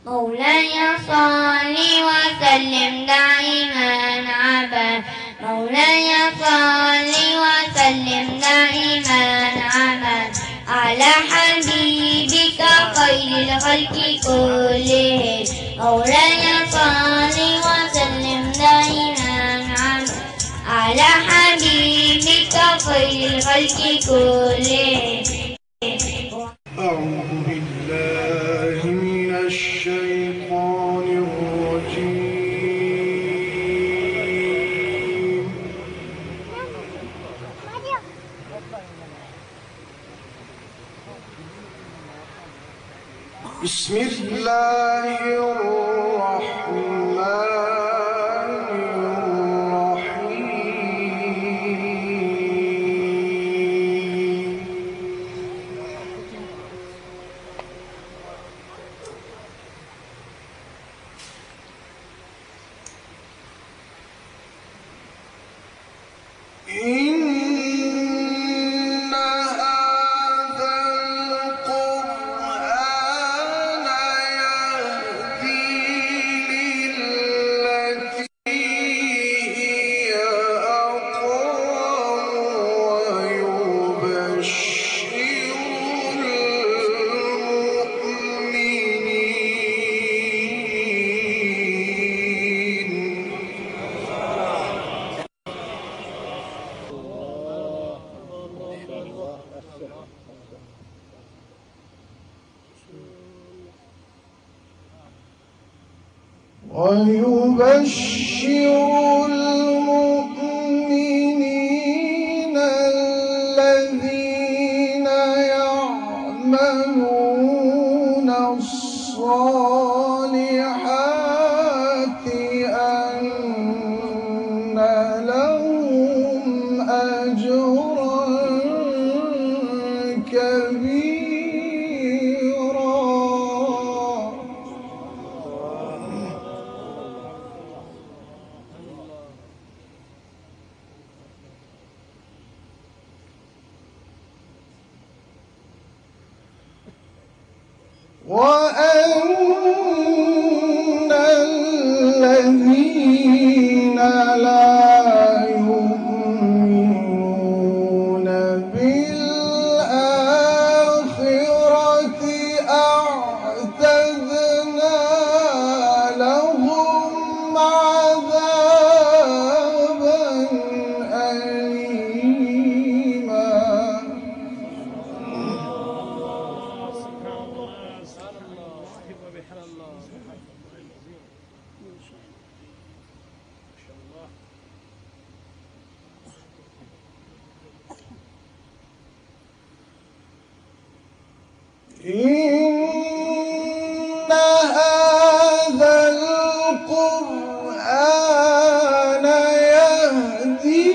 مولاي صل وسلم دائما أبدا مولاي صل وسلم دائما أبدا على حبيبك خير الخلق كلهم مولاي صل وسلم دائما أبدا على حبيبك خير الخلق كلهم. أعوذ بالله من الشيطان الرجيم. بسم الله الرحمن ويبشر المؤمنين الذين يعملون الصالحات أن لهم أجرا كبيرا. وأن الذين لا يؤمنون بالآخرة أعتدنا لهم عذابا أليما. إن هذا القرآن يهدي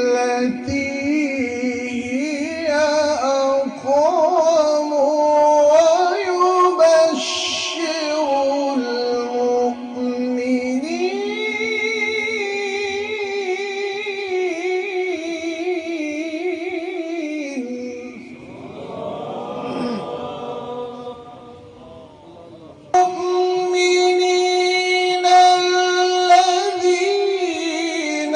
للتي هي أقوم ويبشر المؤمنين الذين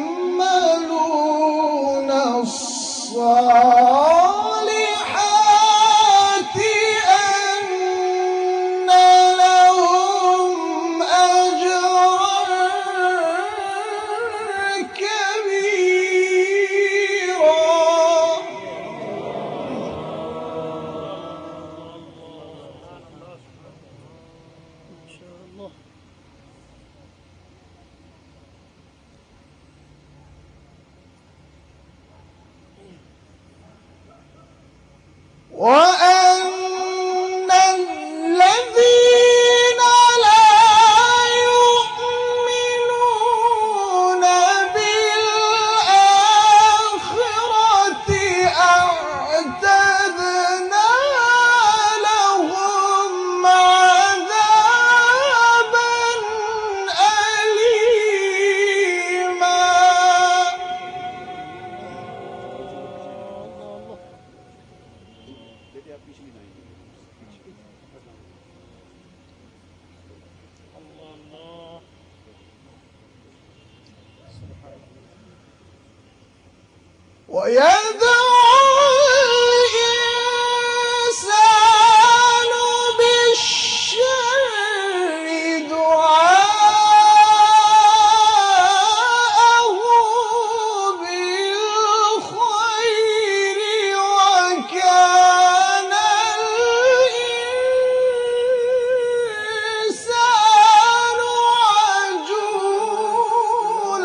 يعملون الصالحات أن لهم أجرا كبيرا. وأن الذين لا يؤمنون بالآخرة أعتدنا لهم عذابا أليما. ويدعو الإنسان بالشر دعاءه بالخير وكان الإنسان عجولا.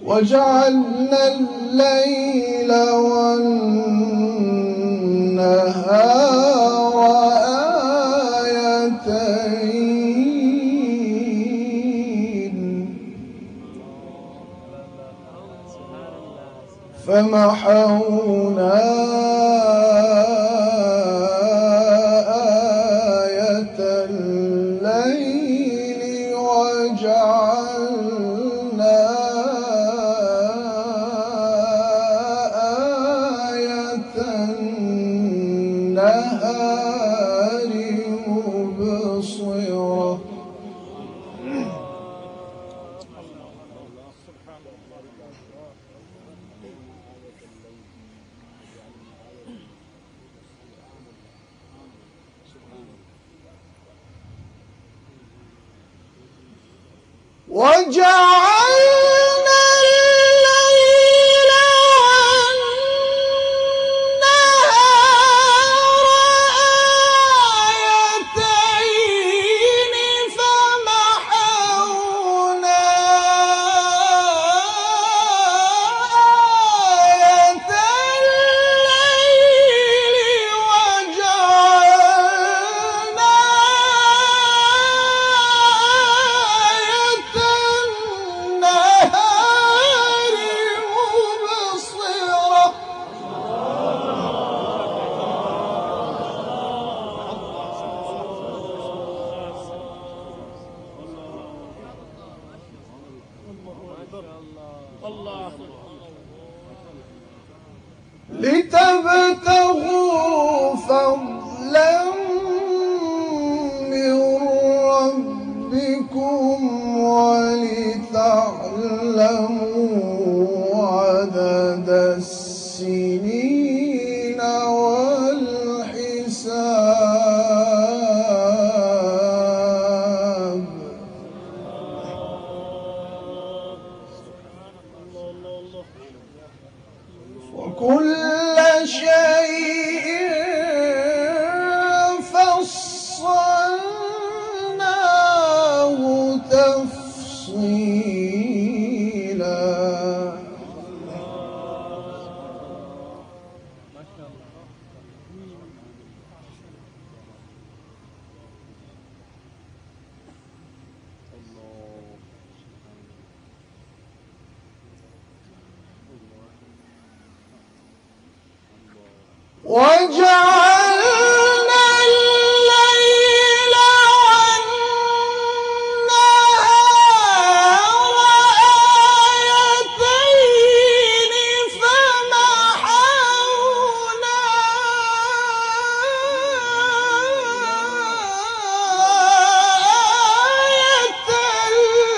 وجعلنا الليل والنهار آيتين فمحونا آية الليل وجعلنا النهار مبصرة. وجعلنا الليل والنهار آيتين فمحونا آية الليل وجعلنا النهار مبصرة. لتبتغوا فضلا من ربكم ولتعلموا عدد السنين والحساب. وكل شيء فصلناه تفصيلا. وجعلنا الليل والنهار آيتين فمحونا آية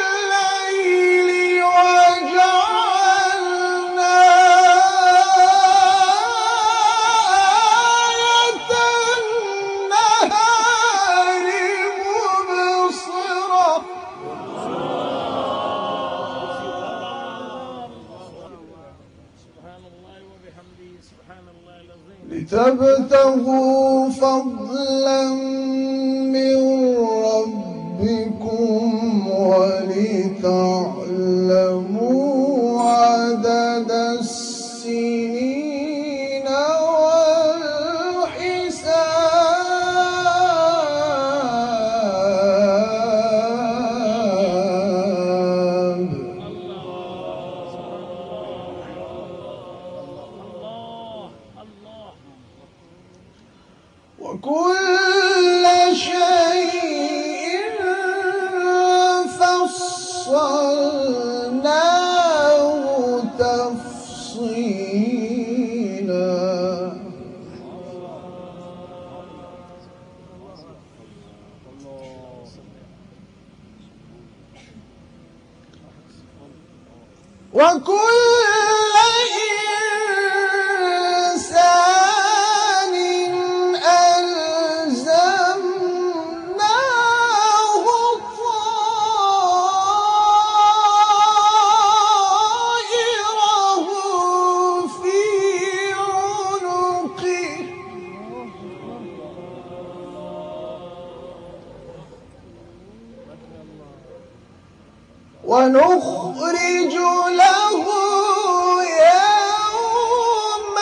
الليل وجعلنا النهار مبصرة. سبحان الله وبحمده سبحان الله العظيم. لتبتغوا فضلا من ربكم ولتعلموا عدد السنين والحساب. وكل شيء وكل إنسان ألزمناه طائره في عنقه ونخرج له يوم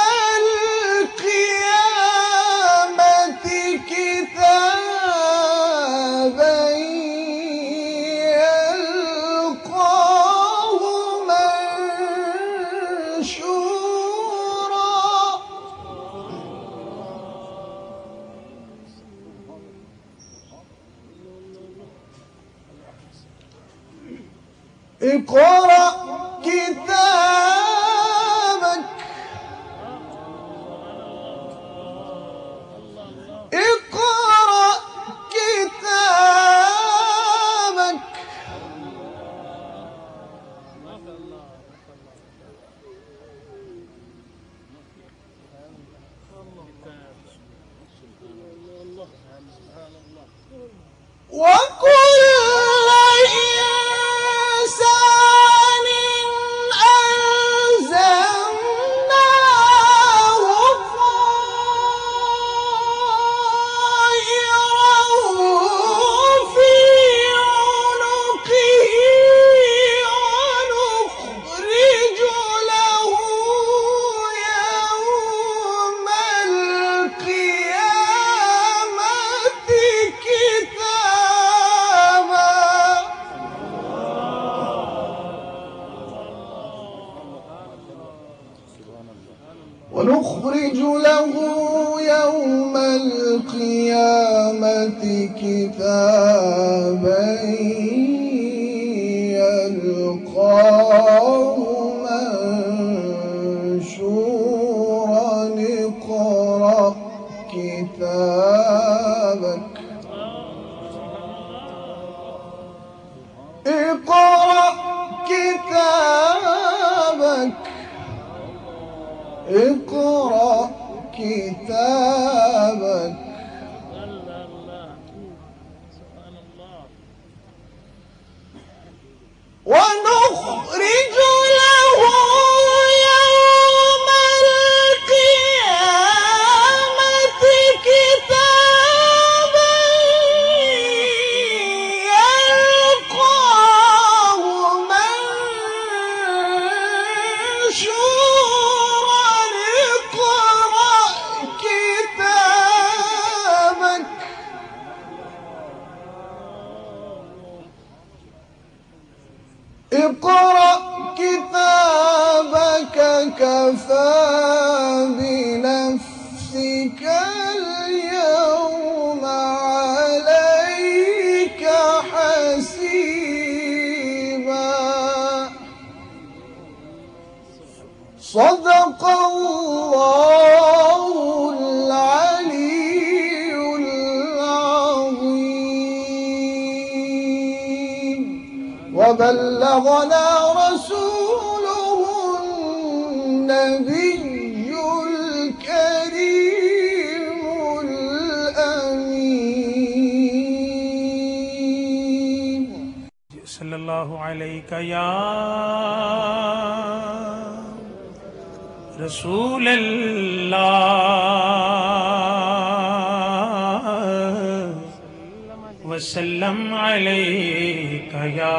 القيامة كتابا يلقاه منشورا اقرأ كتابك اقرأ كتابك وكل إنسان ألزمناه طائره في عنقه ونخرج له يوم القيامة كتابا ونخرج له يوم القيامة كتابا يلقاه منشورا اقرأ كتابك اقرأ كتابك اقرأ كتابك ونخرج له يوم القيامة كتابا يلقاه منشورا اقرأ كتابك اقرأ كتابك كفى بنفسك اليوم عليك حسيبا صدق الله العلي العظيم وبلغنا رسوله النبي الكريم الأمين صلى الله عليك يا رسول الله وسلم عليك يا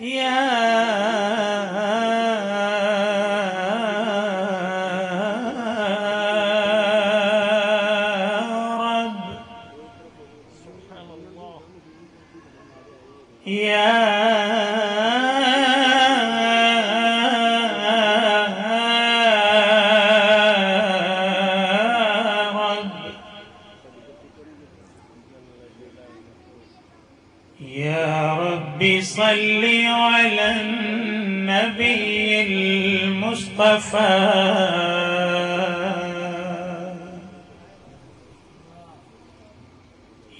يا رب سبحان الله يا صل على النبي المصطفى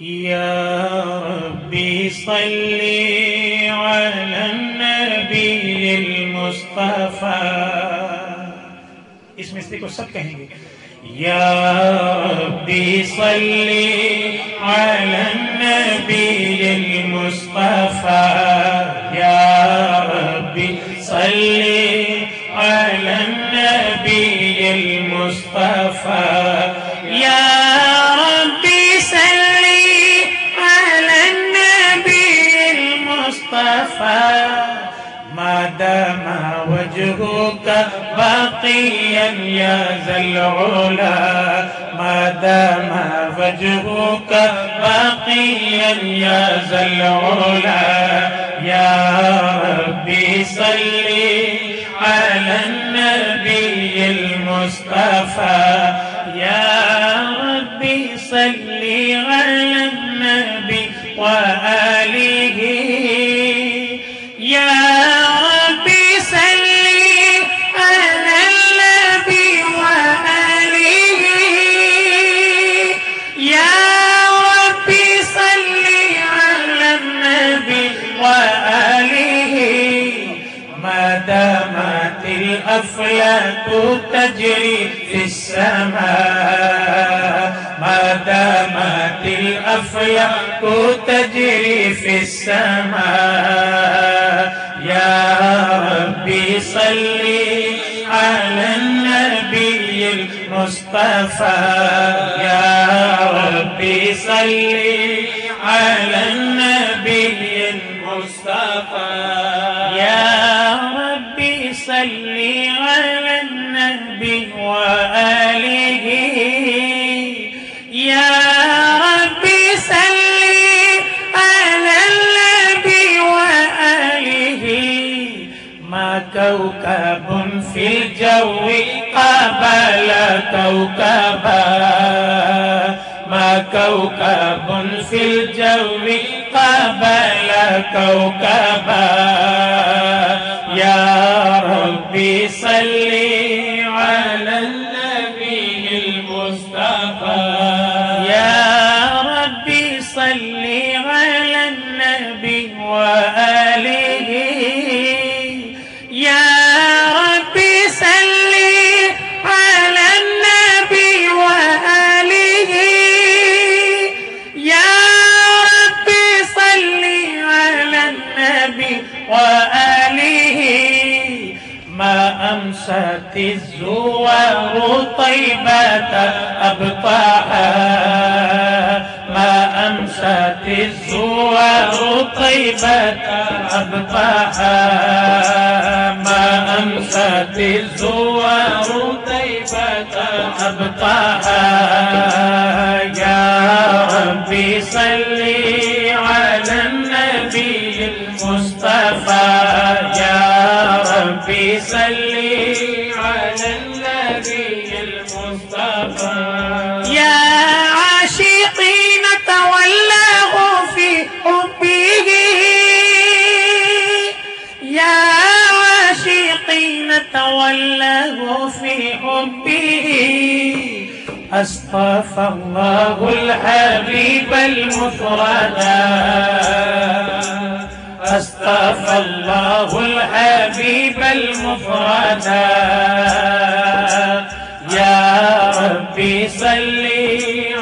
يا ربي صل على النبي المصطفى اس مصری کو سب کہیں گے یا ربی صلی علی النبی المصطفى یا ربی صلی علی النبی المصطفى یا ربی صلی علی النبی المصطفى ما دام وجهك باقيا يا ذا العلا ما دام وجهك باقيا يا ذا العلا يا ربي صل على النبي المصطفى يا ربي صل على النبي وآله يا ربي صل على النبي وآله يا ربي صل على النبي وآله ما دامت الأفلاك تجري في السماء ما دامت الأفلاك تجري في السماء يا ربي صل على النبي المصطفى يا ربي صل على النبي المصطفى يا ربي صل على النبي وآله يا ربي صل على النبي وآله ما كوكب في الجو قابل كوكبا ما كوكب في الجو قابل كوكبا يا ربي صل على النبي المصطفى يا ربي صل على النبي وآله يا ربي صل على النبي وآله يا ربي صل على النبي وآله ما أمست الزوار طيبة أبطاها ما أمست الزوار طيبة أبطاها ما أمست الزوار طيبة أبطاها يا ربي صل على النبي المصطفى يا ربي صل على النبي المصطفى يا عاشقين تولاه في حبه يا عاشقين تولاه في حبه اصطفى الله الحبيب المفردا اصطفى الله الحبيب المفردا يا ربي صل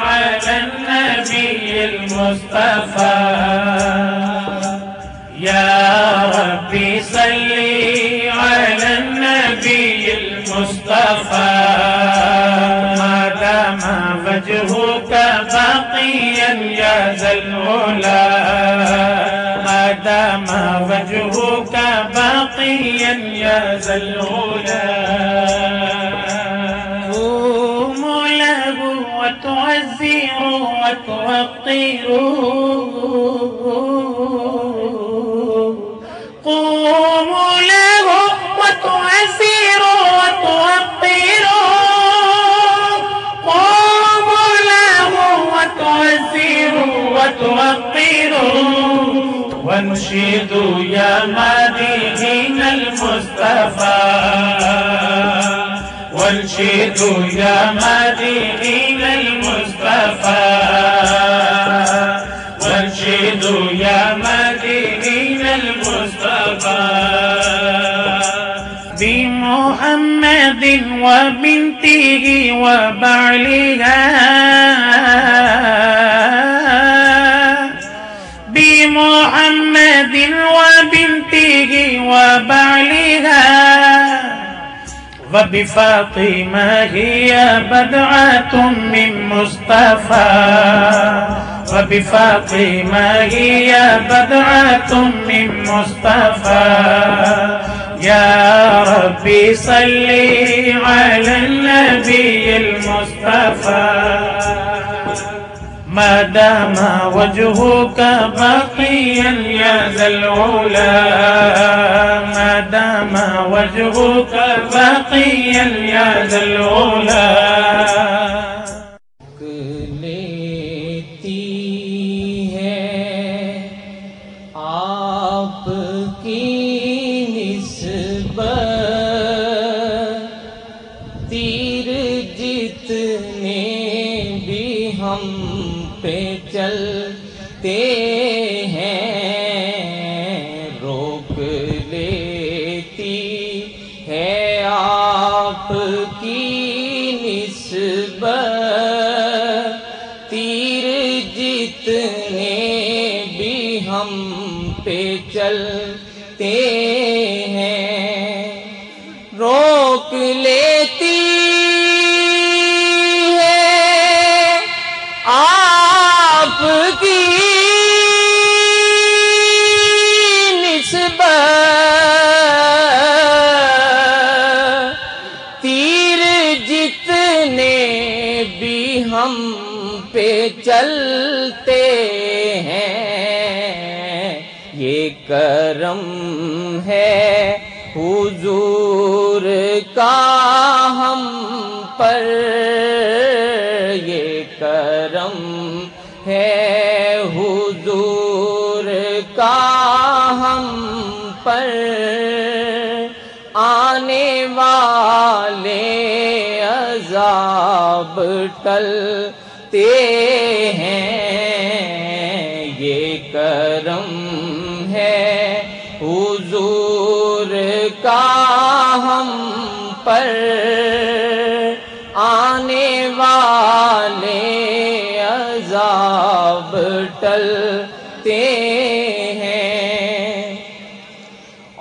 على النبي المصطفى يا ربي صل على النبي المصطفى ما دام وجهك باقيا يا ذا العلا ما دام ما وجهك باقيا يا ذا العلا قوم له وتعزر وتوقر قوم له وتعزر وتوقر قوم له وتعزر وتوقر وانشدوا يا مديحين المصطفى وانشدوا يا مديحين المصطفى وانشدوا يا مديحين المصطفى بمحمد وبنته وبعلها بمحمد وبنته وبعلها وبفاطمة هي بدعة من مصطفى وبفاطمة هي بدعة من مصطفى يا ربي صل على النبي المصطفى ما دام وجهك باقيا يا ذا العلا ما دام وجهك باقيا يا ذا العلا لیتی ہے آپ کی نسبت تیر جتنے بھی ہم پہ چلتے ہیں روک لیتی ہے آپ کی نسبت تیر جتنے بھی ہم پہ چلتے ہیں روک لیتی آپ کی نسبت تیر جتنے بھی ہم پہ چلتے ہیں یہ کرم ہے حضور کا ہم پر یہ کرم ہے حضور کا ہم پر آنے والے عذاب ٹلتے ہیں یہ کرم ہے حضور کا ہم پر آنے والے عذاب ٹلتے ہیں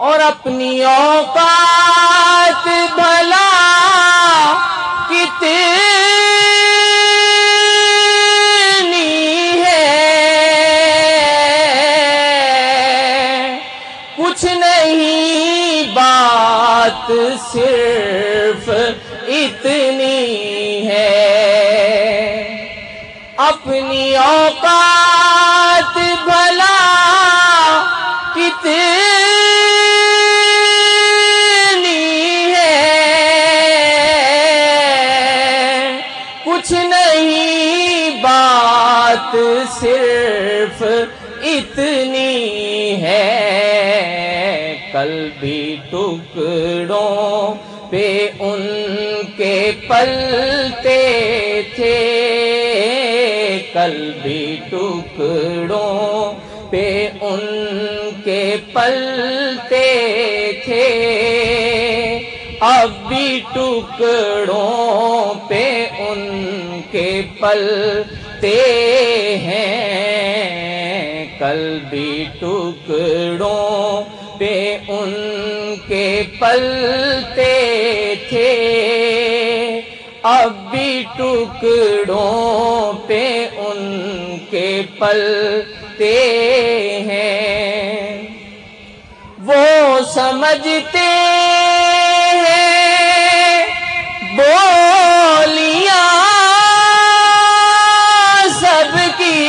اور اپنی اوقات بھلا کتنی ہے کچھ نہیں بات صرف اتنی ہے اپنی اوقات بھلا کتنی ہے کچھ نہیں بات صرف اتنی ہے کل بھی ٹکڑوں پہ ان کے پلتے تھے کل بھی ٹکڑوں پہ ان کے پلتے تھے اب بھی ٹکڑوں پہ ان کے پلتے ہیں کل بھی ٹکڑوں پہ ان کے پلتے تھے اب بھی ٹکڑوں پہ ان کے پلتے ہیں سمجھتے ہیں بولیاں سب کی،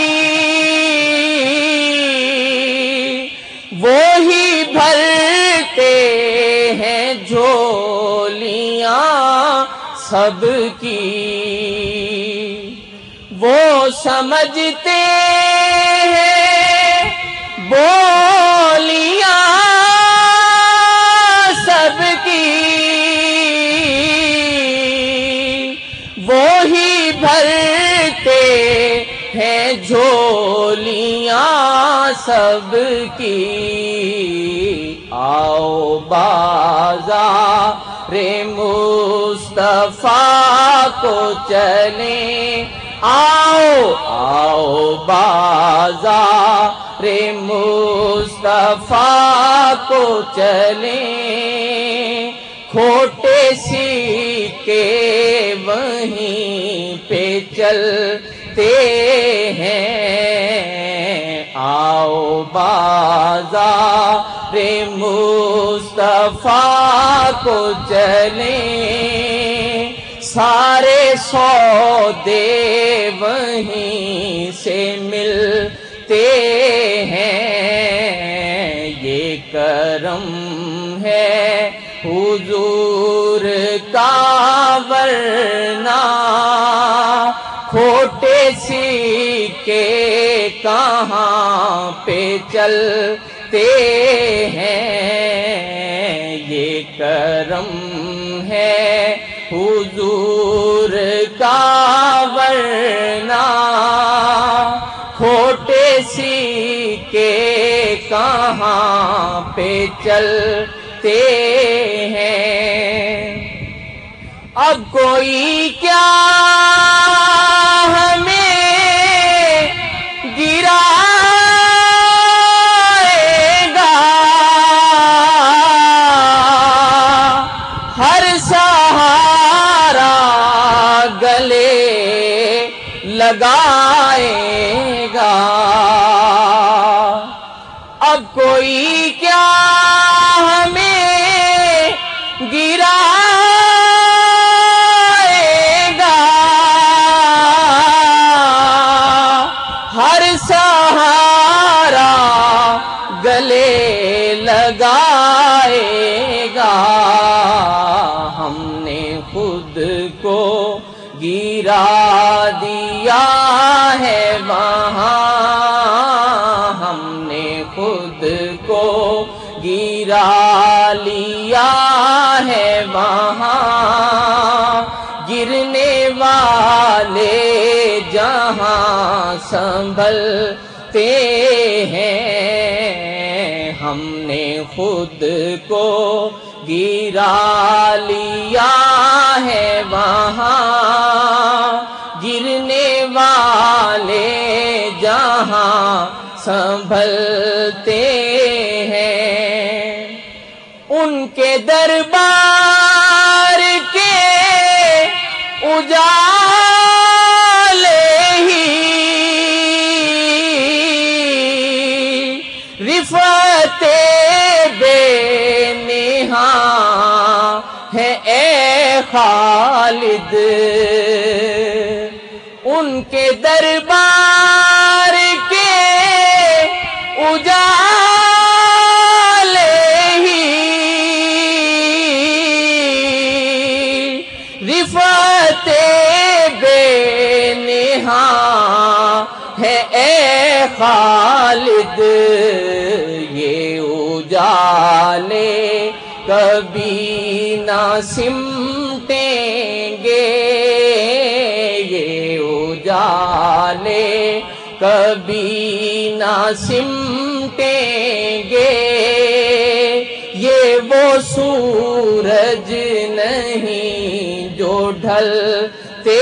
وہی بھرتے ہیں جھولیاں سب کی، وہ سمجھتے ہیں بولیاں سب کی، وہی بھرتے ہیں جھولیاں سب کی۔ آؤ بازار مصطفیٰ کو چلیں، آؤ آؤ بازار مصطفیٰ کو چلیں، کھوٹے سکے وہیں پہ چلتے ہیں، آؤ بازار مصطفیٰ کو چلیں، سارے سودے وہیں سے ملتے ہیں، یہ کرم ہے حضور کا ورنہ کھوٹے سکے کہاں پہ چلتے ہیں، یہ کرم ہے حضور کا ورنہ کھوٹے سکے کہاں پہ چلتے ہیں۔ اب کوئی کیا ہمیں گرائے گا، ہر سہارا گلے لگائے گا، اب کوئی کیا ہمیں گرائے گا، ہر سہارا گلے لگائے گا، ہم نے خود کو گرا دیا ہے وہاں، ہم نے خود کو گرا لیا ہے وہاں، گرنے والے جہاں سنبھلتے ہیں، ہم نے خود کو گرا لیا ہے وہاں، گرنے والے جہاں سنبھلتے ہیں، ان کے دربار کے اجالے ہی رفعت بے نہاں ہے اے خالد، ان کے دربار کے اجالے ہی رفعت بے نہاں ہے اے خالد، یہ اجالے کبھی نہ سمٹیں گے، یہ اجالے کبھی نہ سمٹیں گے، یہ وہ سورج نہیں جو ڈھلتے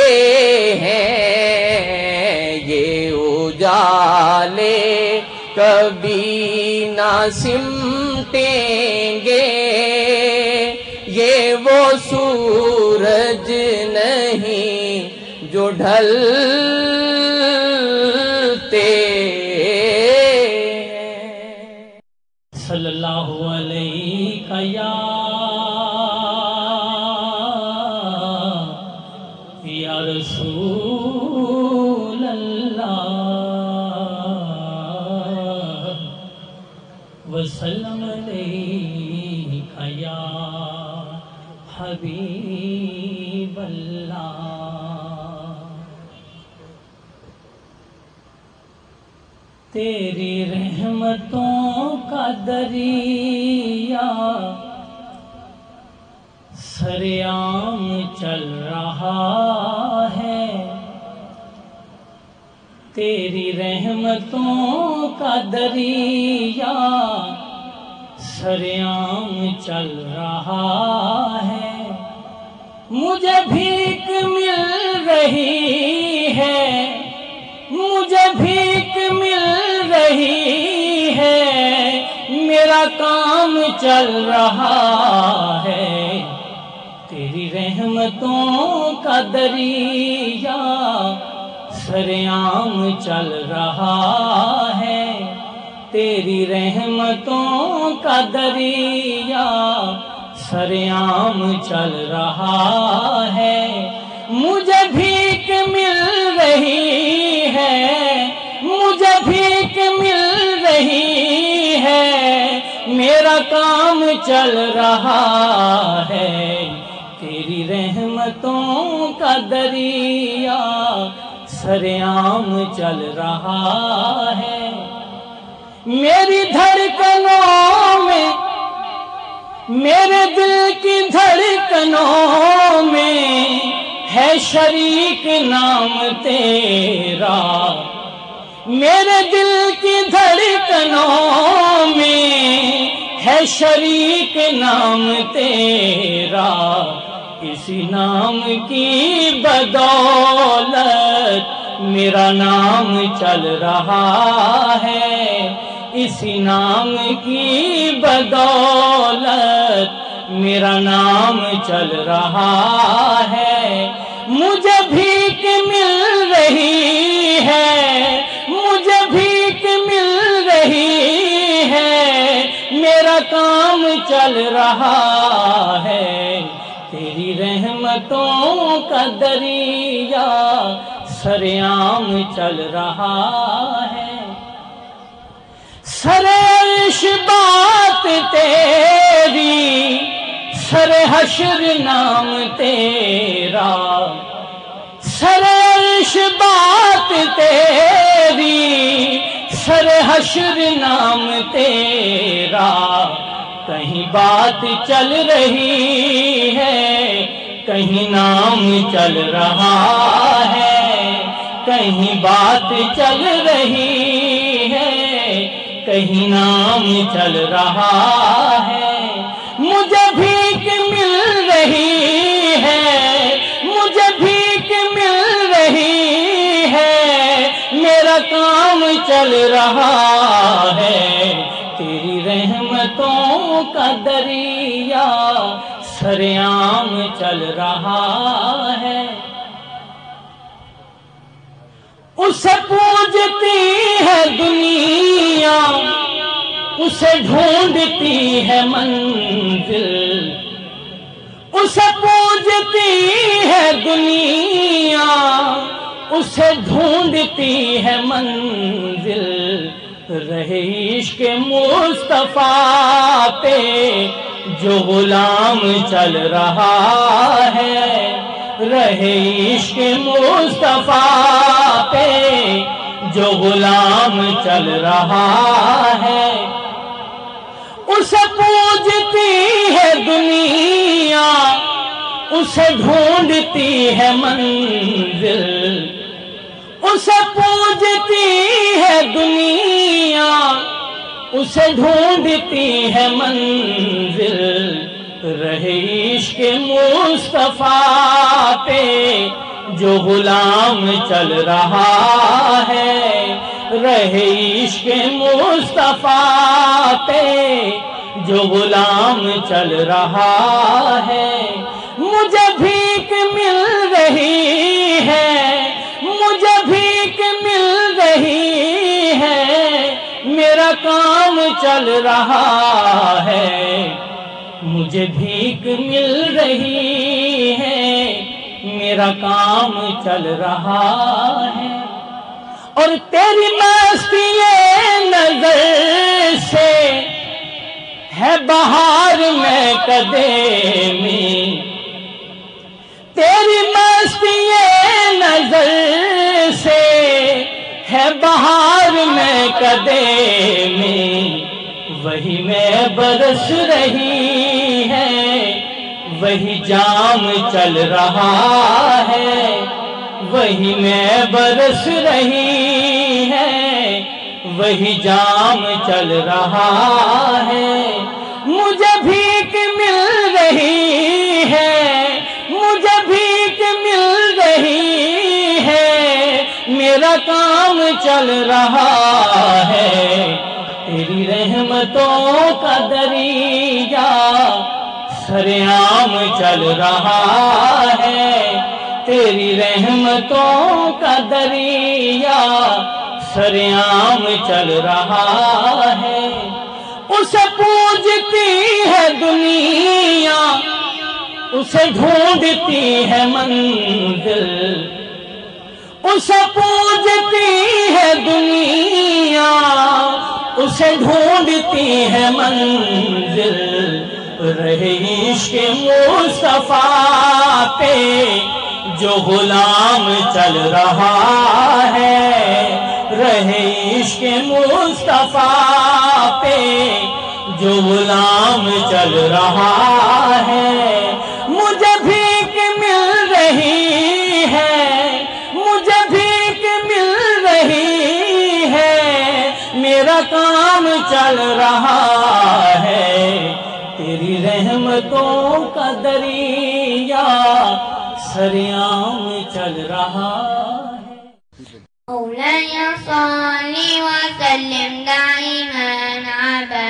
ہیں، یہ اجالے کبھی نہ سمٹیں گے، یہ وہ سورج نہیں جو ڈھلتے صلی اللہ علیہ وسلم علیک یا حبیب اللہ۔ تیری رحمتوں کا دریا سریام چل رہا ہے، تیری رحمتوں کا دریا سریام چل رہا ہے۔ مجھے بھیک مل رہی ہے، مجھے بھیک مل رہی ہے، میرا کام چل رہا ہے۔ تیری رحمتوں کا دریا سریام چل رہا ہے، تیری رحمتوں کا دریا سریام چل رہا ہے۔ مجھے بھیک مل رہی ہے، مجھے بھیک مل رہی ہے، میرا کام چل رہا ہے۔ تیری رحمتوں کا دریا سریام چل رہا ہے۔ میری دھڑکنوں میں، میرے دل کی دھڑکنوں میں ہے شریک نام تیرا، میرے دل کی دھڑکنوں میں ہے شریک نام تیرا۔ اسی نام کی بدولت میرا نام چل رہا ہے، اسی نام کی بدولت میرا نام چل رہا ہے۔ مجھے بھیک مل رہی ہے، مجھے بھیک مل رہی ہے، میرا کام چل رہا ہے۔ تیری رحمتوں کا دریا سریام چل رہا ہے۔ سر عرش بات تیری، سر حشر نام تیرا، سر عرش بات تیری، سر حشر نام تیرا۔ کہیں بات چل رہی ہے، کہیں نام چل رہا ہے، کہیں بات چل رہی ہے، کہیں نام چل رہا ہے۔ مجھے بھیک مل رہی ہے، مجھے بھیک مل رہی ہے، میرا کام چل رہا ہے۔ تیری رحمتوں کا دریا سریام چل رہا ہے۔ اسے پوجتی ہے دنیا، اسے ڈھونڈتی ہے منزل، اسے پوجتی ہے دنیا، اسے ڈھونڈتی ہے منزل۔ رہے عشق مصطفیٰ پہ جو غلام چل رہا ہے، رہے عشق مصطفیٰ پہ جو غلام چل رہا ہے۔ اسے پوجتی ہے دنیا، اسے ڈھونڈتی ہے منزل، اسے پوجتی ہے دنیا، اسے ڈھونڈتی ہے منزل۔ رہے عشق مصطفیٰ پہ جو غلام چل رہا ہے، رہے عشق مصطفیٰ پہ جو غلام چل رہا ہے۔ مجھے بھیک مل رہی ہے، مجھے بھیک مل رہی ہے، میرا کام چل رہا ہے۔ مجھے بھیک مل رہی ہے، میرا کام چل رہا ہے۔ اور تیری مستی نظر سے ہے بہار میں قدیمی، تیری مستی نظر سے ہے بہار میں قدیمی، وہی میں برس رہی ہے، وہی جام چل رہا ہے، وہی میں برس رہی ہے، وہی جام چل رہا ہے۔ مجھے بھیک مل رہی ہے، مجھے بھیک مل رہی ہے، میرا کام چل رہا ہے، تیری رحمتوں کا دریا سریام چل رہا ہے، تیری رحمتوں کا دریا سریام چل رہا ہے۔ اسے پوجتی ہے دنیا، اسے ڈھونڈتی ہے منزل، اسے پوجتی ہے دنیا، اسے ڈھونڈتی ہے منزل، رہے عشق مصطفیٰ پہ جو غلام چل رہا ہے، رہے عشق مصطفیٰ پہ جو غلام چل رہا ہے۔ مجھے بھیک مل رہی ہے، مجھے بھیک مل رہی ہے، میرا کام چل رہا ہے، تیری رحمتوں کا دریا سریام چل رہا ہے۔ مولاي صل وسلم دائما أبدا،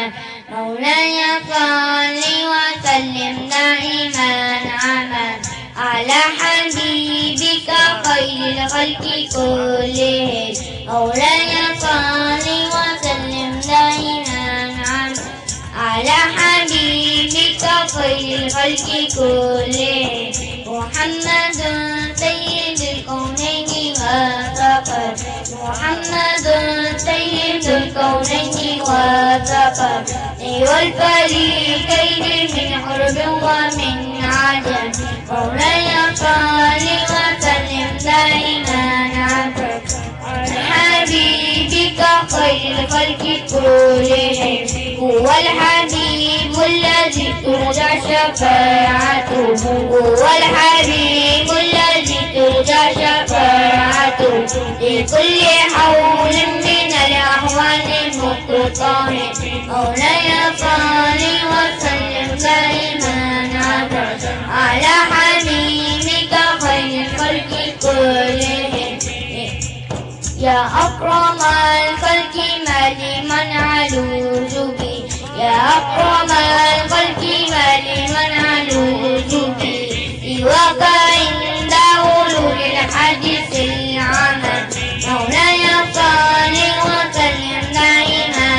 مولاي صل وسلم دائما أبدا على حبيبك خير الخلق كلهم، مولاي صل وسلم دائما أبدا على حبيبك خير الخلق كلهم، محمد سيد الكونين والثقل، محمد سيد الكونين والثقل، والفريقين من حرب ومن عجم، مولاي صل وسلم دائما أبدا على حبيبك خير الخلق كلهم، هو الحبيب الذي ترجى شفاعته، هو الحبيب الذي ترجى شفاعته، لكل حول من الأحوال مقتطع، مولاي صل وسلم دائما أبدا على حبيبك خير الخلق كلهم، يا أكرم الخلق ما لمن علوج به، يا أكرم الخلق ما لمن علوج به، سواك عند أولو الحديث العمل، مولاي صل وسلم دائما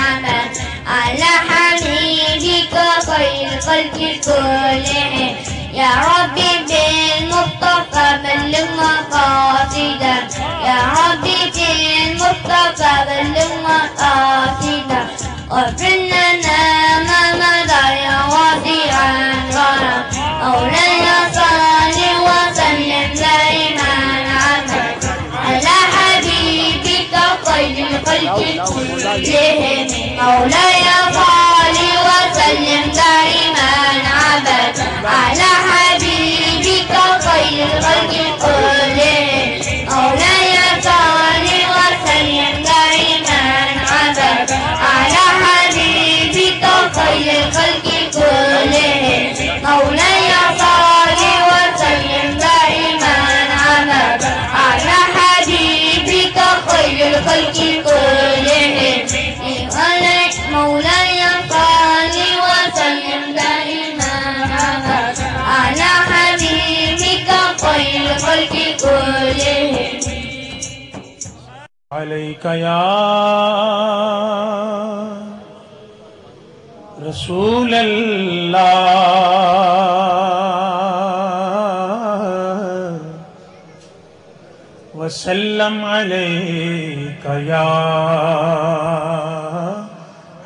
أبدا على حبيبك خير الخلق كلهم، يا ربي بالمصطفى بلغ مقاصدا، يا ربي بالمصطفى بلغ مقاصدا، واغفر لنا ما مضى يا واسع الغرام، مولاي صل وسلم دائما أبدا على حبيبك خير الخلق كلهم، مولاي صل وسلم دائما أبدا على حبيبك خير الخلق كلهم، مولاي صل وسلم دائما أبدا على حبيبك خير الخلق كلهم، مولاي صل وسلم دائما أبدا على حبيبك خير الخلق كلهم، مولاي صل وسلم دائما أبدا على حبيبك خير الخلق كلهم. عليك يا رسول الله وسلم عليك يا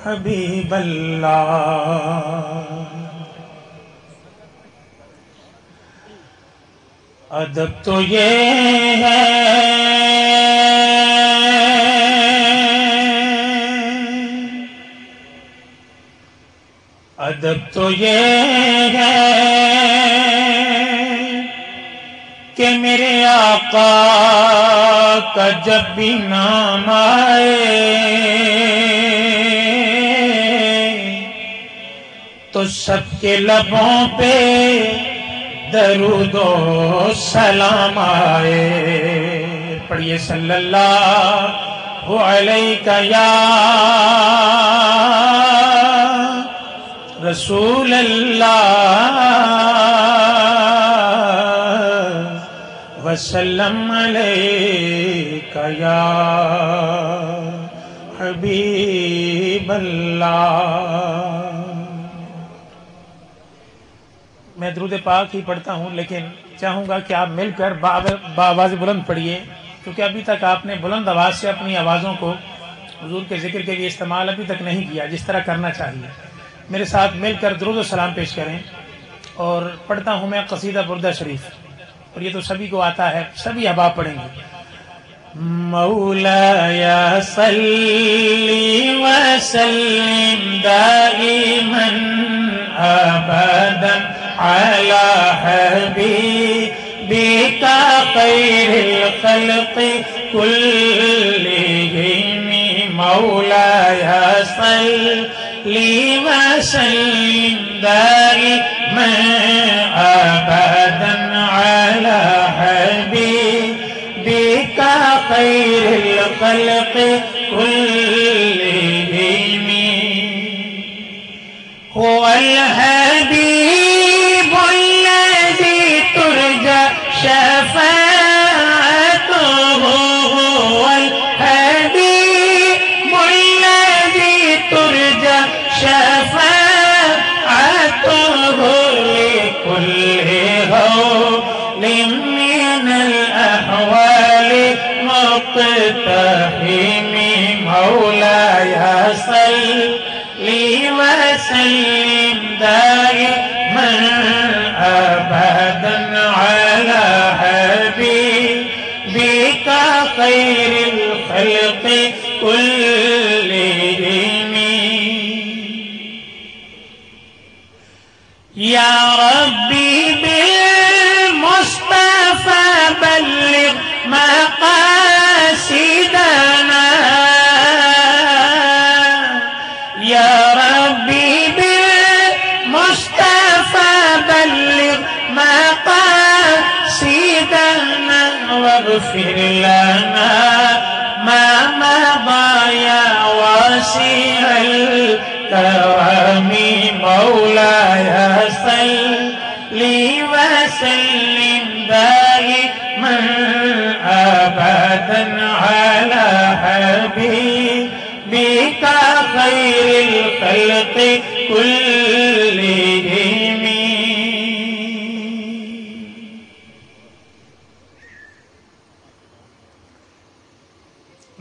حبیب اللہ ادب تو یہ ہے ادب تو یہ ہے کہ میرے آقا کا جب بھی نام آئے تو سب کے لبوں پہ درود و سلام آئے. پڑھیے صلی اللہ علیہ یا رسول اللہ وسلم علیک یا حبیب اللہ. میں درود پاک ہی پڑھتا ہوں لیکن چاہوں گا کہ آپ مل کر بآواز بلند پڑھیے کیونکہ ابھی تک آپ نے بلند آواز سے اپنی آوازوں کو حضور کے ذکر کے لیے استعمال ابھی تک نہیں کیا جس طرح کرنا چاہیے. میرے ساتھ مل کر درود و سلام پیش کریں اور پڑھتا ہوں میں قصیدہ بردہ شریف اور یہ تو سبھی کو آتا ہے سبھی احباب پڑھیں گے. مولاي صلي وسلم دائما ابدا على حبيبك خير الخلق كلهم. مولاي صلي وسلم دائما ابدا على حبيبك خير الخلق كلهم. هو الحبيب الذي ترجى شفاعته. هو الحبيب الذي ترجى شفاعته لكل هول من الأحوال مقتحم. مولاي صلي وسلم دائما أبدا على حبيبك خير الخلق كلهم. يا ربي بالمصطفى بلغ مقاصدنا. يا ربي بالمصطفى بلغ مقاصدنا واغفر لنا ما مضى يا واسع الكرم. مولاي صلي وسلم دائما ابدا على حبيبك خير الخلق كلهم.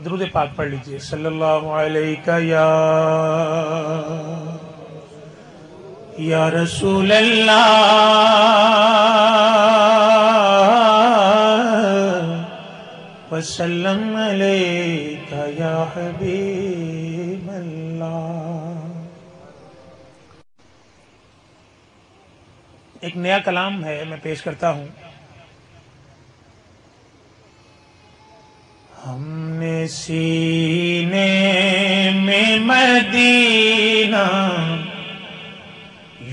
درود پاک پڑھ لیجئے. صلی اللہ علیہ یا رسول اللہ وسلم علیک یا حبیب اللہ. ایک نیا کلام ہے میں پیش کرتا ہوں. ہم نے سینے میں مدینہ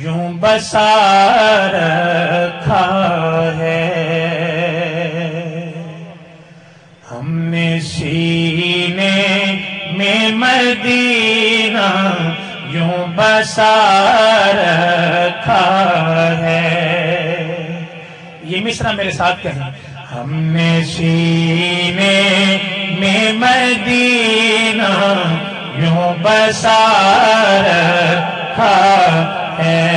یوں بسا رکھا ہے. ہم نے سینے میں مدینہ یوں بسا رکھا ہے. یہ مصرع میرے ساتھ کہیں. ہم نے سینے میں مدینہ یوں بسا رکھا ہے.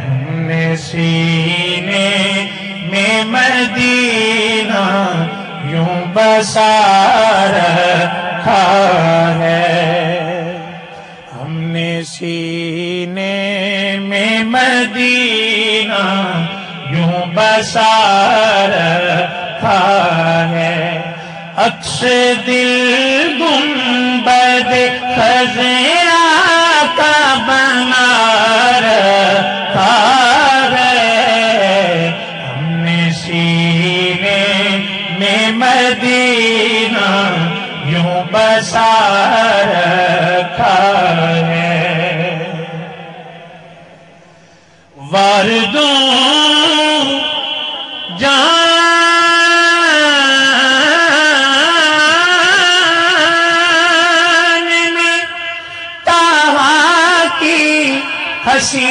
ہم نے سینے میں مدینہ یوں بسا رکھا ہے. سینے میں مدینہ یوں بسا رکھا ہے، عکس دل گنبد خزیہ کا بنا رکھا ہے، ہم نے سینے میں مدینہ یوں بسا رکھا ہے۔ واردوں جان میں تہا کی ہنسی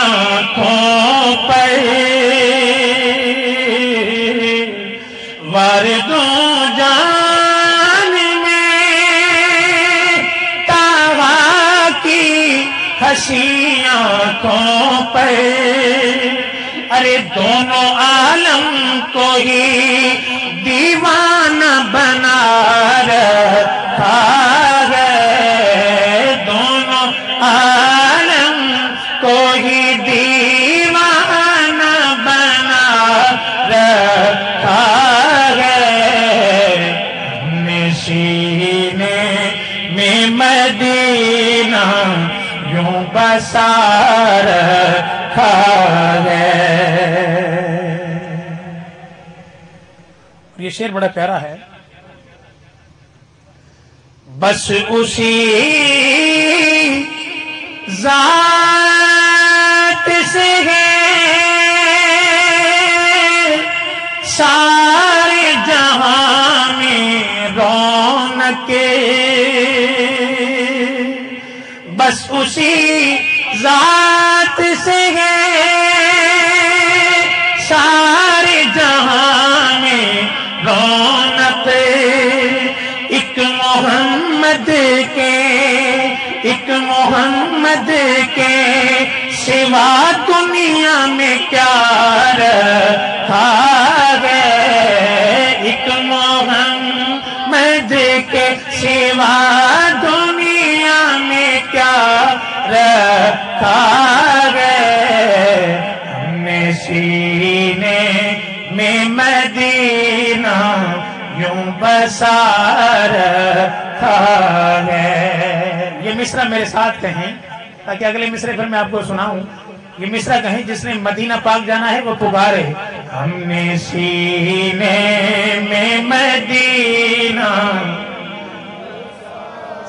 آنکھوں پر، واردوں جان میں تہا کی ہنسی آنکھوں پر، ارے دونوں عالم کو ہی دیوانہ بنا رکھا ہے، دونوں عالم کو ہی دیوانہ بنا رکھا ہے، ہم نے سینے میں مدینہ یوں بسا رکھا ہے۔ یہ شعر بڑا پیارا ہے۔ بس اسی ذات سے ہے سارے جہاں میں رونق، بس اسی ذات سے ہے سارے جہاں میں رونق، ایک محمد کے سوا دنیا میں کیا رکھا ہے، ایک محمد کے سوا دنیا میں کیا رکھا ہے، ہم نے سینے میں مدینہ یوں بسا رکھا ہے۔ یہ مصرع میرے ساتھ کہیں تاکہ اگلے مصرع پھر میں آپ کو سناؤں۔ یہ مصرع کہیں جس نے مدینہ پاک جانا ہے وہ پکارے، ہم نے سینے میں مدینہ،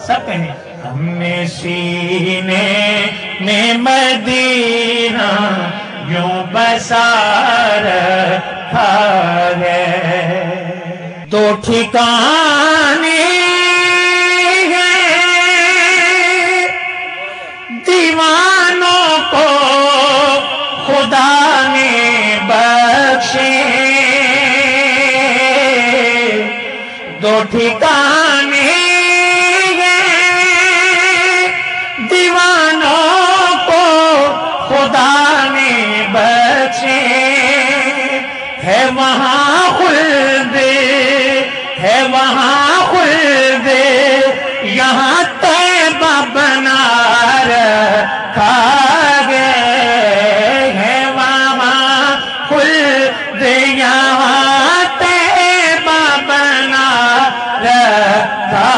سب کہیں ہم نے سینے میں مدینہ یوں بسا رکھا ہے۔ دو ٹھکانے دیوانوں کو خدا نے بخشے، دو ٹھکانے دیوانوں کو خدا نے بخشے، ہے وہاں خلد، ہے وہاں خلد، یہاں طیبہ بنا رکھا ہے، ہے وہاں خلد، یہاں طیبہ بنا رکھا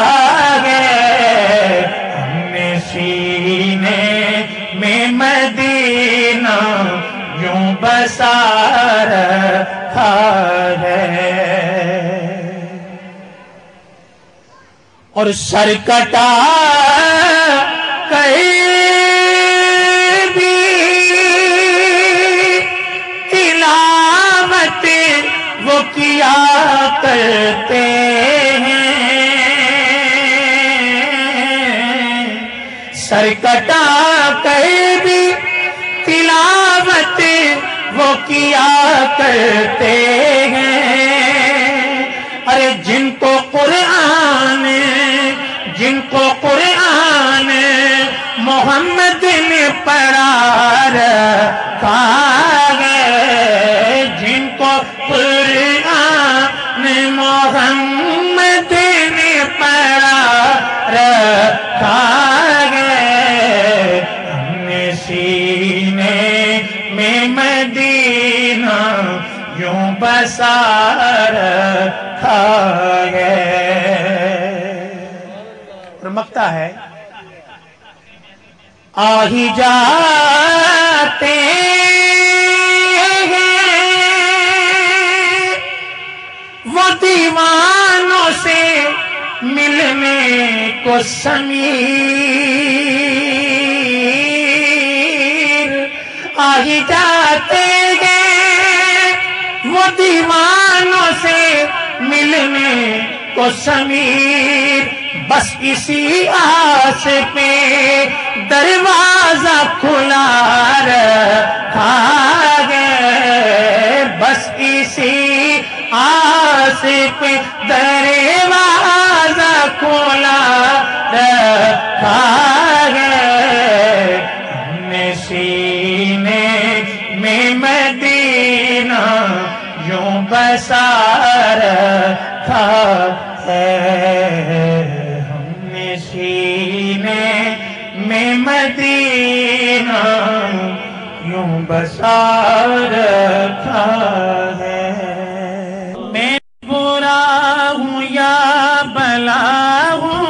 ہے، ہم نے سینے میں مدینہ یوں بسا رکھا ہے۔ اور سر کٹا بھی تلاوت وہ کیا کرتے ہیں، سر کٹا بھی تلاوت وہ کیا کرتے ہیں، ارے جن کو قرآن محمد نے پڑھا رکھا ہے، جن کو قرآن محمد نے پڑھا رکھا ہے، چمکتا ہے آ ہی جاتے ہیں وہ دیوانوں سے ملنے کو سمیر آ ہی جاتے ہیں وہ دیوانوں سے ملنے کو سمیر بس اسی آس پہ دروازہ کھلا رکھا ہے بس اسی آس پہ دروازہ کھلا رکھا ہے ہم نے سینے میں مدینہ یوں بسا رکھا ہے ہم نے سینے میں مدینہ یوں بسا رکھا ہے میں برا ہوں یا بلا ہوں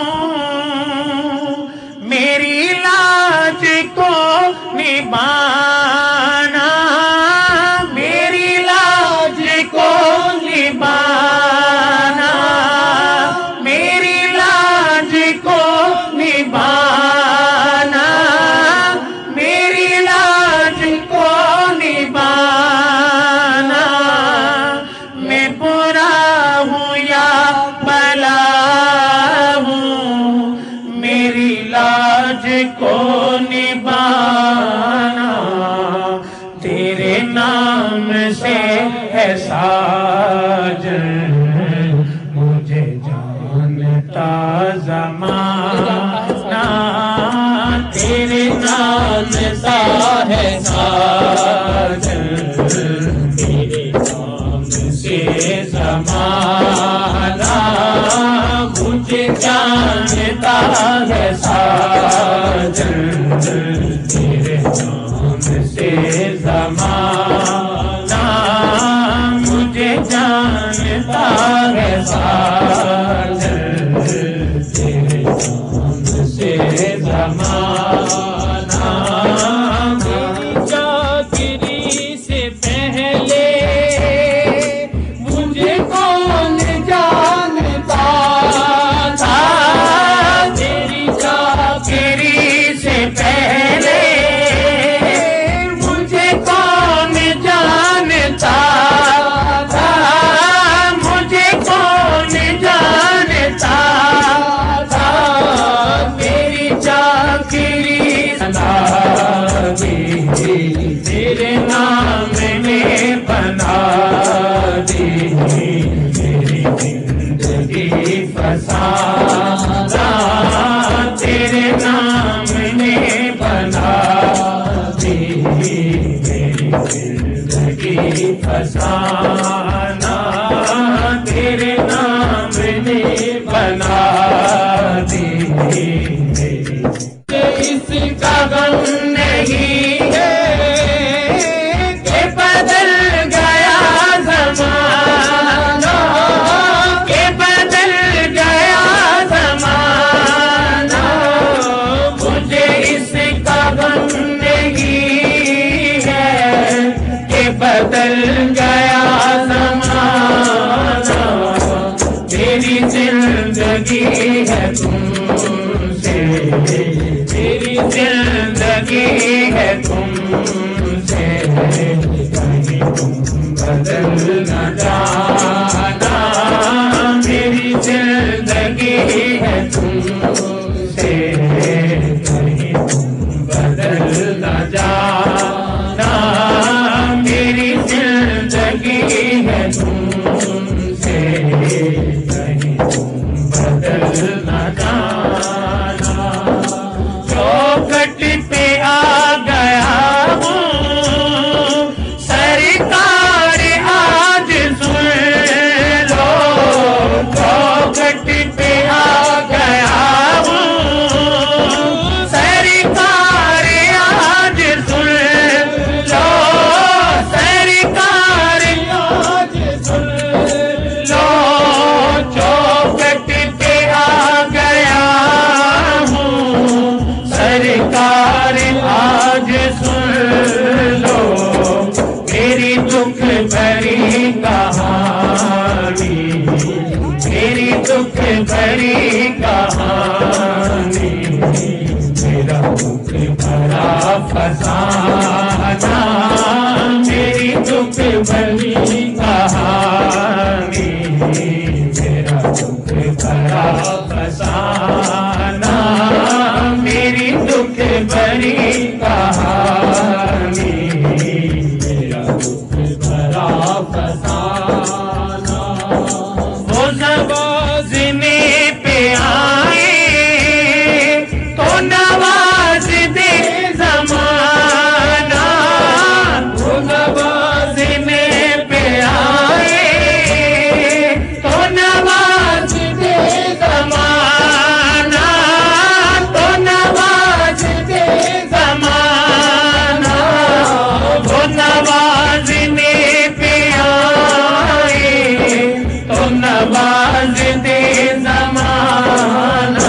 میری لاج کو نبھانا میری لاج کو نبھانا میری لاج کو نبھانا میری لاج کو نبھانا میں برا ہوں یا بلا ہوں میری لاج کو نبھانا تیرے نام سے ہے ساجن مجھے جانتا زمانہ تیرے نام سے ہے ساجن تیرے نام سے زمانہ مجھے جانتا ہے ساجن تیرے نام سے زمانہ مجھے جانتا ہے ساجن تیرے نام سے زمانہ میری چاکری سے پہلے مجھے کون جانتا تھا تیری چاکری سے پہلے مجھے کون جانتا تھا مجھے کون جانتا تھا میری چاکری تیرے نام نے بنا دی میری زندگی فسانہ تیرے نام نے بنا دی میری زندگی فسانہ تیرے نام نے بنا دی میری اس کا غم نہیں ہے کہ بدل گیا زمانہ کہ بدل گیا زمانہ مجھے اس کا غم نہیں ہے کہ بدل گیا زمانہ تیری زندگی ہے تم سے تیری زندگی ہے تم سے کہیں تم بدل نہ جانا میری زندگی ہے تم سے کہیں تم بدل نہ جانا میری زندگی ہے تم سے کہیں تم بدل نہ جانا چوکھٹ پہ آ گیا ہوں سرکار آج سن لو چوکھٹ پہ آ گیا ہوں سرکار آج سن لو سرکار آج سن لو چوکھٹ پہ آ گیا بھری کہانی میرا دکھ بھرا فسانہ میری دکھ بھری کہانی میرا دکھ بھرا فسانہ میری دکھ بھری کہانی میرا دکھ بھرا فسانہ وہ نوازنے پہ آئے تو نواز دے زمانہ وہ نوازنے پہ آئے تو نواز دے زمانہ تو نواز دے زمانہ وہ نوازنے پہ آئے تو نواز دے زمانہ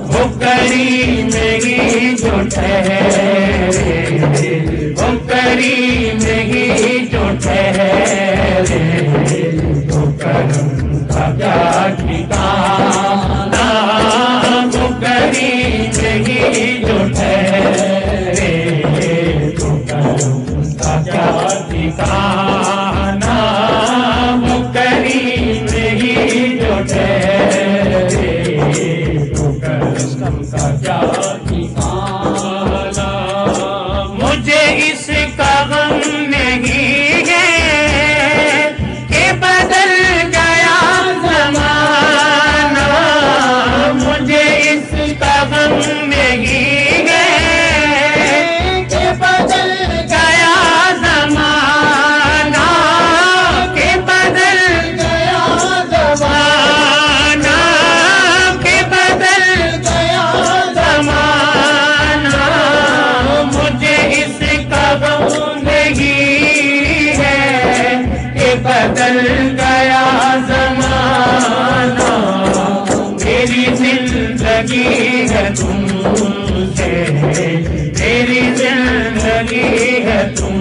وہ کریم ہی جو ٹھہرے وہ کریم ہی جو ٹھہرے وہ کرم کا کیا ٹھکانہ وہ کریم ہی جو ٹھہرے وہ کرم کا کیا ٹھکانہ وہ کریم ہی جو ٹھہرے وہ کرم کا کیا ٹھکانہ مجھے اس کا غم نہیں ہے کہ بدل گیا زمانہ مجھے اس کا غم نہیں ہے کہ بدل گیا زمانہ کہ بدل گیا زمانہ کہ بدل گیا زمانہ مجھے اس کا غم نہیں ہے کہ بدل گیا زمانہ میری زندگی ہے تم سے میری زندگی ہے تم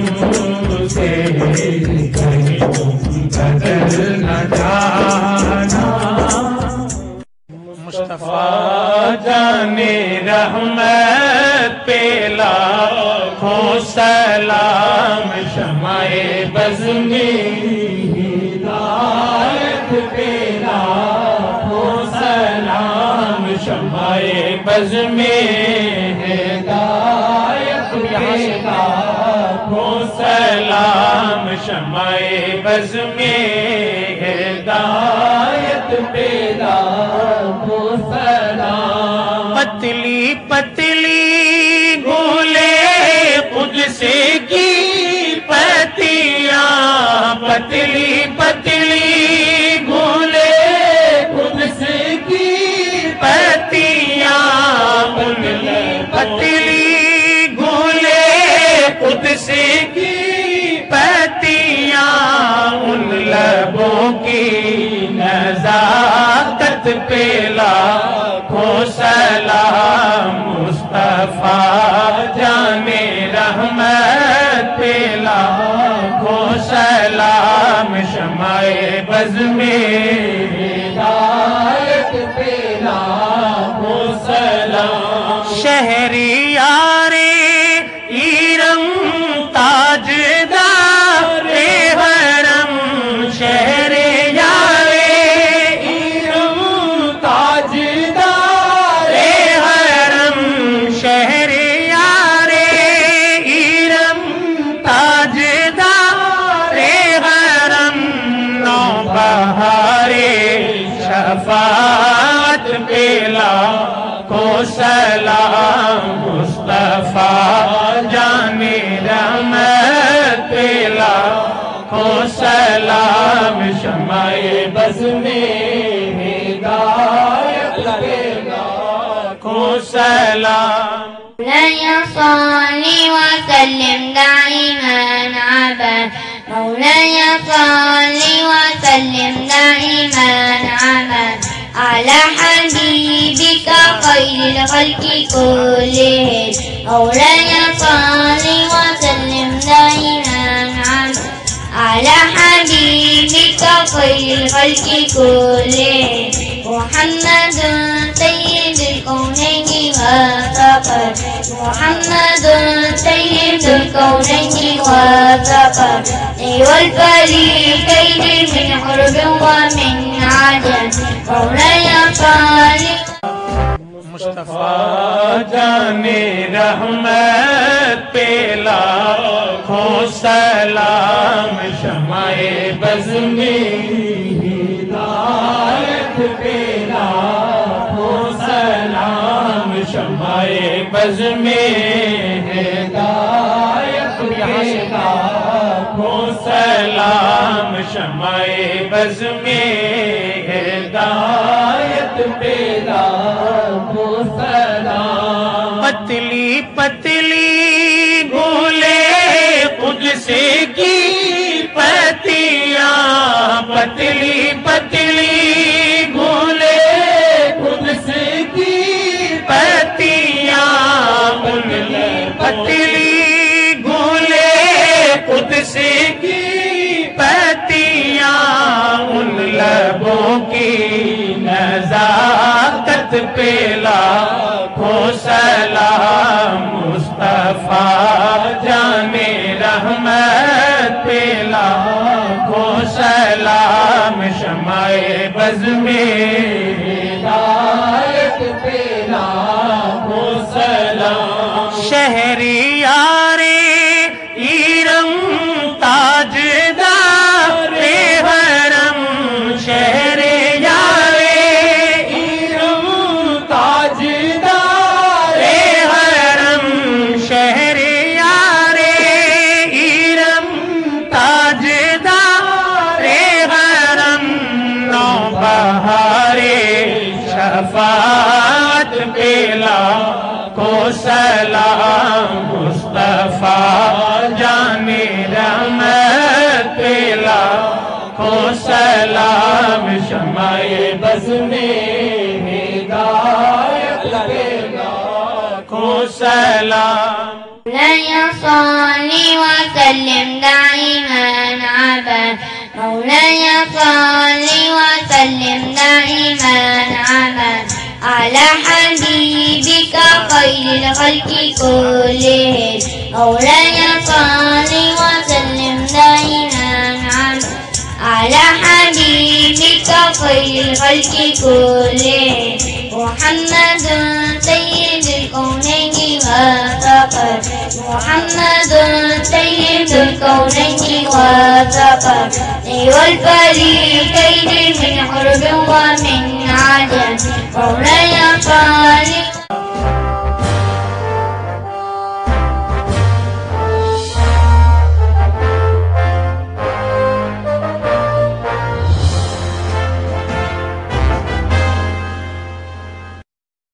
سے کہیں تم بدل نہ جانا مصطفیٰ جانے رحمت پہ لاکھوں سلام شمع بز میں ہدایت پہ لاکھوں سلام شمع بز میں ہدایت پہ لاکھوں سلام شمع بز میں ہدایت پہ لاکھوں سلام پتلی پتلی گولے قدس کی پتیاں پتلی پتلی گولے قدس کی پتیاں پتلی گولے قدس کی پتیاں ان لبوں کی نزاکت پہ لاکھوں سلام مصطفیٰ جانے رحمت پہ لاکھوں سلام شمع بز میں ہدایت پہ لاکھوں سلام شہریار ایرم تاجدار حرم شہریار ایرم تاجدار حرم شہریار ایرم تاجدار حرم نوبہار شفاعت پہ لاکھوں سلام مصطفیٰ جانے رحمت پہ لاکھوں سلام شمع بز میں ہدایت پہ لاکھوں سلام مولاي صل وسلم دائما أبدا مولاي صل وسلم دائما أبدا على حبيبك خير الخلق كلهم مولاي صل وسلم دائما أبدا على حبيبك خير الخلق كلهم محمد سيد الكونين والثقل محمد سيد الكونين والثقل والفريقين من حرب ومن عجل مولاي صل مصطفیٰ جان رحمت پہ لاکھوں سلام شمع بز میں ہدایت پہ لاکھوں سلام شمع بز میں ہدایت پہ لاکھوں سلام شمع بز میں ہدایت پہ لاکھوں سلام پتلی پتلی بھولے قدس کی پتیاں پتلی پتلی بھولے قدس کی پتیاں پتلی بھولے قدس کی پتیاں ان لبوں کی نزاکت پہ لاکھوں سلام مصطفیٰ جان رحمت پہ لاکھوں سلام شمع بز میں ہدایت پہ لاکھوں سلام شہریار ایرم تاجدار حرم شہریار ایرم تاجدار حرم شہریار ایرم تاجدار حرم نوبہار شفاعت پہ لاکھوں سلام مصطفیٰ جان رحمت پہ لاکھوں سلام شمع بز میں ہدایت پہ لاکھوں سلام مولاي صل وسلم دائما أبدا مولاي صل وسلم دائما أبدا على حبيبك خير الخلق كلهم مولاي صل وسلم دائما أبدا على حبيبك خير الخلق كلهم محمد سيد الكونين والثقل محمد سيد الكونين والثقل والفريقين من حرب ومن عجل مولاي